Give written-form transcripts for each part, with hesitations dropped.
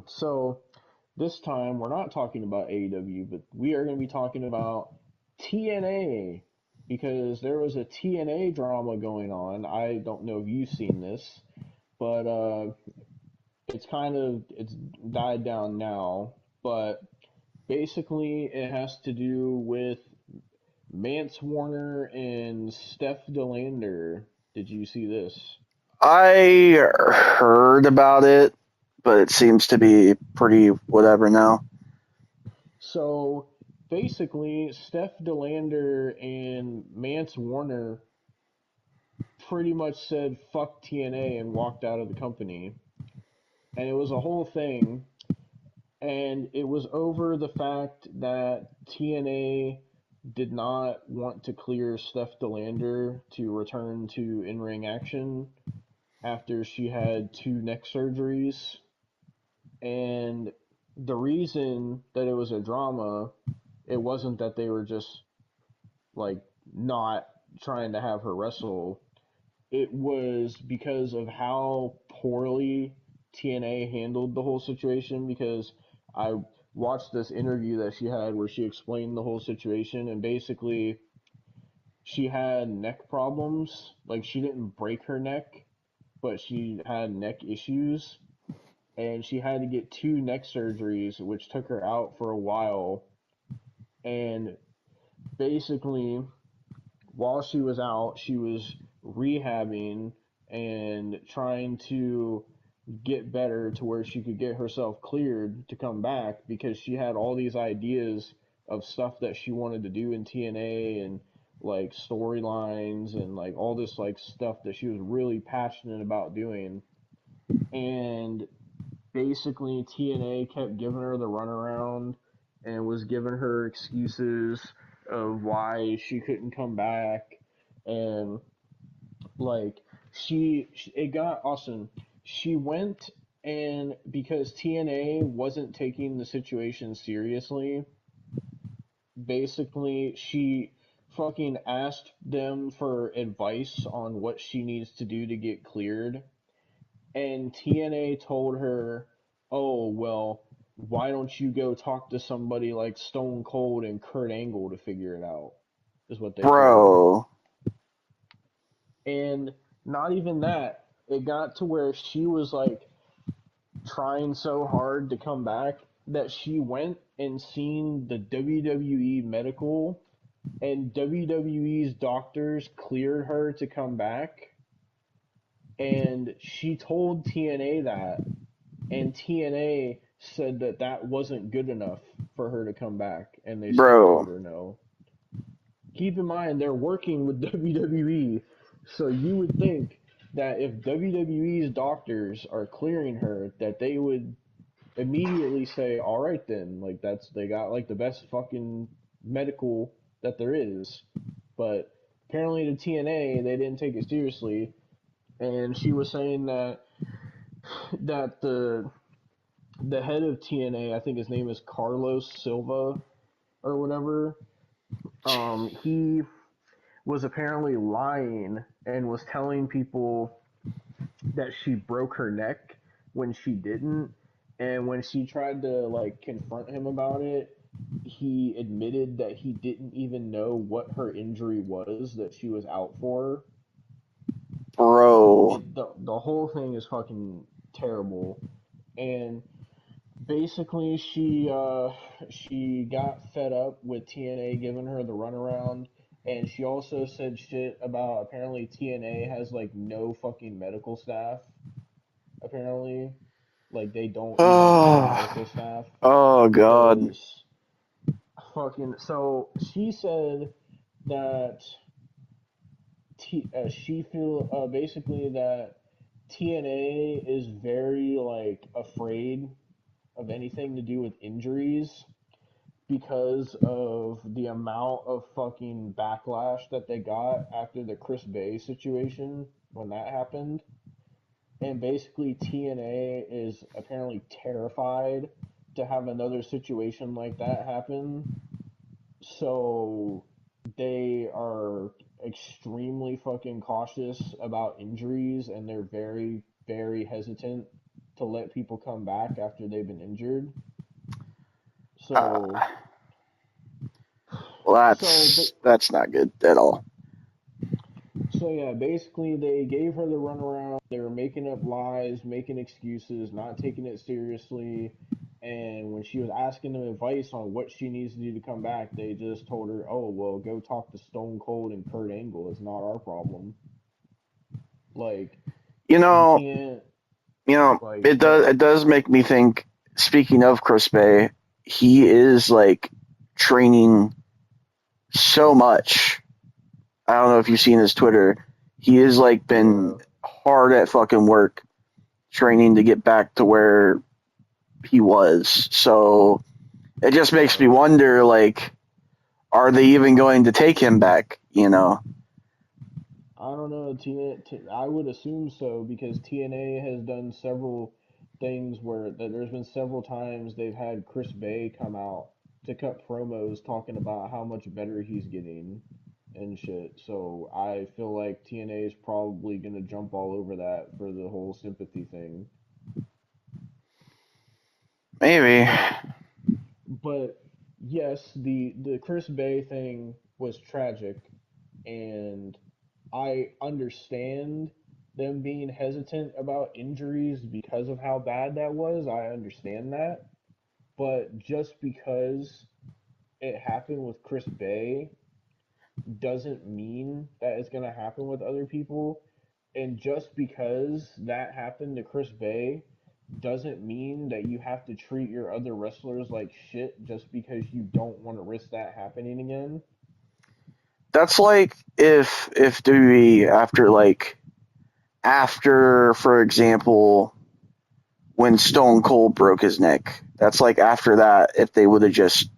So this time we're not talking about AEW, but we are going to be talking about TNA because there was a TNA drama going on. I don't know if you've seen this, but it's died down now. But basically, it has to do with Mance Warner and Steph DeLander. Did you see this? I heard about it, but it seems to be pretty whatever now. So basically, Steph DeLander and Mance Warner pretty much said fuck TNA and walked out of the company. And it was a whole thing. And it was over the fact that TNA did not want to clear Steph DeLander to return to in ring action after she had two neck surgeries. And the reason that it was a drama, it wasn't that they were just like not trying to have her wrestle. It was because of how poorly TNA handled the whole situation. Because I watched this interview that she had where she explained the whole situation, and basically she had neck problems. Like she didn't break her neck, but she had neck issues, and she had to get two neck surgeries, which took her out for a while. And basically, while she was out, she was rehabbing and trying to get better to where she could get herself cleared to come back because she had all these ideas of stuff that she wanted to do in TNA and like storylines and like all this like stuff that she was really passionate about doing. And basically TNA kept giving her the runaround and was giving her excuses of why she couldn't come back. And like it got awesome. She went, and because TNA wasn't taking the situation seriously, basically she fucking asked them for advice on what she needs to do to get cleared, and TNA told her, "Oh, well, why don't you go talk to somebody like Stone Cold and Kurt Angle to figure it out?" Is what they told her. Bro, And not even that. It got to where she was like trying so hard to come back that she went and seen the WWE medical, and WWE's doctors cleared her to come back, and she told TNA that, and TNA said that that wasn't good enough for her to come back, and they still bro. told her no. Keep in mind, they're working with WWE, so you would think that if WWE's doctors are clearing her, that they would immediately say, "All right, then, like they got like the best fucking medical that there is." But apparently, the TNA they didn't take it seriously, and she was saying that the head of TNA, I think his name is Carlos Silva or whatever. He was apparently lying and was telling people that she broke her neck when she didn't. And when she tried to like confront him about it, he admitted that he didn't even know what her injury was that she was out for. Bro. The whole thing is fucking terrible. And basically she got fed up with TNA giving her the runaround, and she also said shit about apparently TNA has like no fucking medical staff. Apparently, like they don't even have Oh, medical staff oh God. because fucking. So she said that she feel basically that TNA is very like afraid of anything to do with injuries because of the amount of fucking backlash that they got after the Chris Bay situation when that happened. And basically, TNA is apparently terrified to have another situation like that happen. So they are extremely fucking cautious about injuries, and they're very, very hesitant. to let people come back after they've been injured. Uh, So well, so but that's not good at all. so yeah, basically they gave her the runaround. They were making up lies, making excuses, not taking it seriously. And when she was asking them advice on what she needs to do to come back, they just told her, "Oh, well, go talk to Stone Cold and Kurt Angle. It's not our problem." Like You you know, can't like it go does ahead. it does make me think. Speaking of Chris Bay, he is like training so much. I don't know if you've seen his Twitter. He has like been Yeah, hard at fucking work training to get back to where he was. So it just makes me yeah. wonder, like, are they even going to take him back? I don't know. I would assume so because TNA has done several things where that there's been several times they've had Chris Bay come out to cut promos talking about how much better he's getting and shit. So I feel like TNA is probably gonna jump all over that for the whole sympathy thing. Maybe. But but yes, the Chris Bay thing was tragic, and I understand them being hesitant about injuries because of how bad that was. I understand that. But just because it happened with Chris Bay doesn't mean that it's going to happen with other people. And just because that happened to Chris Bay doesn't mean that you have to treat your other wrestlers like shit just because you don't want to risk that happening again. That's like if WWE after, for example, when Stone Cold broke his neck. That's like after that, if they would have just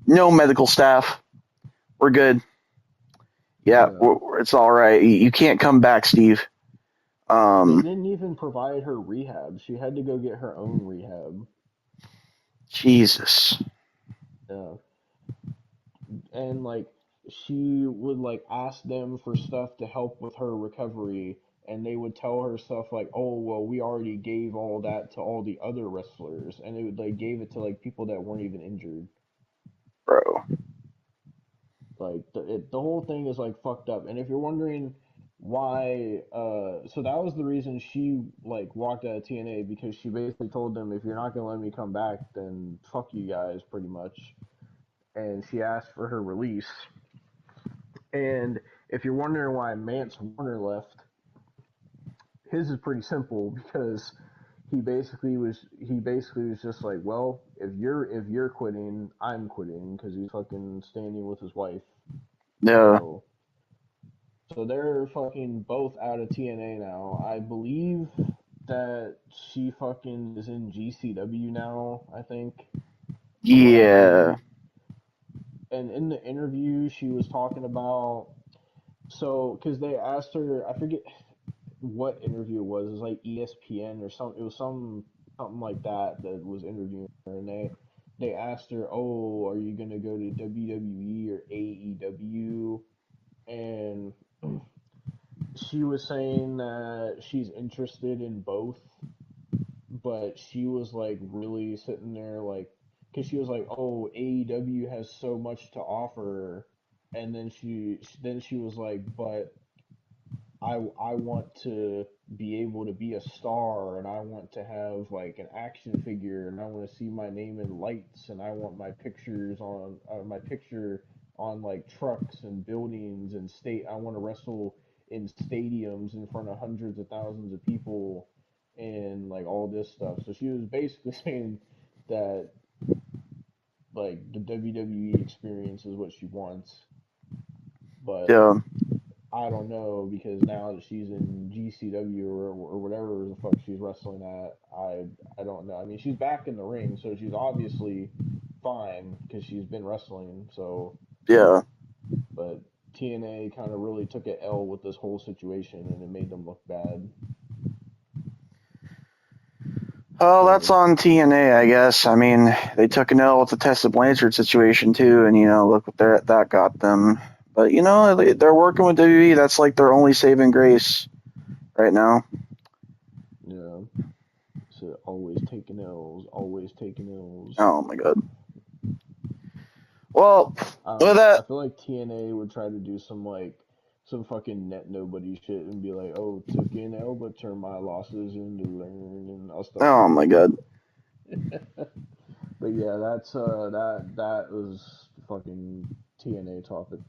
no medical staff, we're good. Yeah, Yeah. it's all right. You can't come back, Steve. They Um, didn't even provide her rehab. She had to go get her own rehab. Jesus, Yeah. And like she would like ask them for stuff to help with her recovery, and they would tell her stuff like, "Oh, well, we already gave all that to all the other wrestlers." And they would like gave it to like people that weren't even injured. bro. Like the whole thing is like fucked up. And if you're wondering why so that was the reason she like walked out of TNA, because she basically told them, if you're not going to let me come back, then fuck you guys pretty much. And she asked for her release. And if you're wondering why Mance Warner left, his is pretty simple because he basically was just like, well, if you're quitting, I'm quitting, because he's fucking standing with his wife. No, So they're fucking both out of TNA now. I believe that she fucking is in GCW now, I think, from what I yeah, heard. And in the interview, she was talking about, so because they asked her, I forget what interview it was. It was like ESPN or something. It was something like that that was interviewing her, and they asked her, "Oh, are you gonna go to WWE or AEW?" And she was saying that she's interested in both, but she was like really sitting there like, because she was like, "Oh, AEW has so much to offer," and then she was like, "But I want to be able to be a star, and I want to have like an action figure, and I want to see my name in lights, and I want my picture on like trucks and buildings and state. I want to wrestle in stadiums in front of hundreds of thousands of people and like all this stuff." So she was basically saying that like the WWE experience is what she wants, but yeah, I don't know, because now that she's in GCW or whatever the fuck she's wrestling at, I don't know. I mean, she's back in the ring, so she's obviously fine because she's been wrestling. So, yeah. but TNA kind of really took an L with this whole situation, and it made them look bad. Oh, that's So, on TNA, I guess. I mean, they took an L with the Tessa Blanchard situation too, and look what that got them. But they're working with WWE. That's like their only saving grace right now. yeah. So always taking L's, always taking L's. Oh my god. Well, I don't with know. I that, feel like TNA would try to do some fucking net nobody shit and be like, oh, took in L but turned my losses into learn and stuff oh like my that. god. But yeah, that was fucking TNA topic.